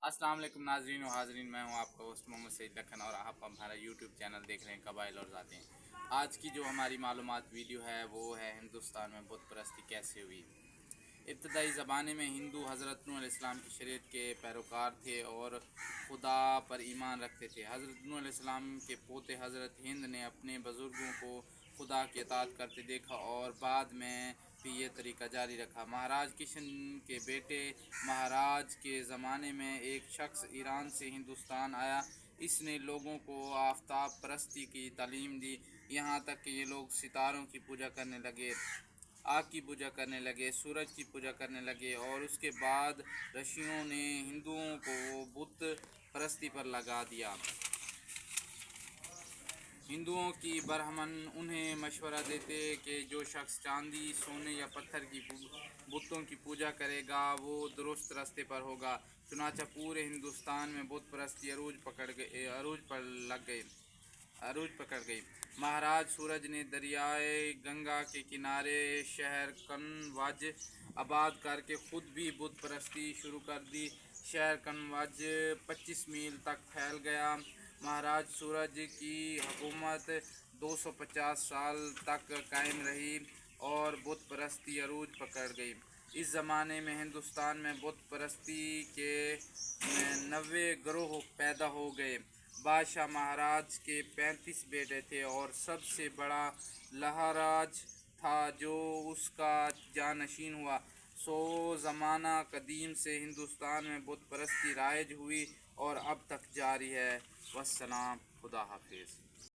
अस्सलाम वालेकुम नाजरीन और हाजरीन, मैं हूं आपका होस्ट मोहम्मद सईद लखन और आप हमारा यूट्यूब चैनल देख रहे हैं कबाइल और ज़ातें। आज की जो हमारी मालूमात वीडियो है वो है हिंदुस्तान में बुत परस्ती कैसे हुई। इब्तदाई ज़माने में हिंदू हज़रत नूह अलैहिस्सलाम की शरीयत के पैरोकार थे और खुदा पर ईमान रखते थे। हज़रत नूह अलैहिस्सलाम के पोते हज़रत हिंद ने अपने बुज़ुर्गों को खुदा की इताअत करते देखा और बाद में भी ये तरीका जारी रखा। महाराज किशन के बेटे महाराज के ज़माने में एक शख्स ईरान से हिंदुस्तान आया। इसने लोगों को आफ्ताब परस्ती की तालीम दी, यहाँ तक कि ये लोग सितारों की पूजा करने लगे, आग की पूजा करने लगे, सूरज की पूजा करने लगे और उसके बाद ऋषियों ने हिंदुओं को बुत परस्ती पर लगा दिया। हिंदुओं की ब्राह्मण उन्हें मशवरा देते कि जो शख्स चांदी, सोने या पत्थर की बुतों की पूजा करेगा वो दुरुस्त रास्ते पर होगा। चुनांचे पूरे हिंदुस्तान में बुत परस्ती अरूज पकड़ गई। महाराज सूरज ने दरियाए गंगा के किनारे शहर कनवाज आबाद करके ख़ुद भी बुत परस्ती शुरू कर दी। शहर कनवाज 25 मील तक फैल गया। महाराज सूरज की हुकूमत 250 साल तक कायम रही और बुत परस्ती अरूज पकड़ गई। इस ज़माने में हिंदुस्तान में बुत परस्ती के 90 ग्रोह पैदा हो गए। बादशाह महाराज के 35 बेटे थे और सबसे बड़ा लहराज था जो उसका जानशीन हुआ। ज़माना कदीम से हिंदुस्तान में बुत परस्ती राइज हुई और अब तक जारी है। वस्सलाम, खुदा हाफिज़।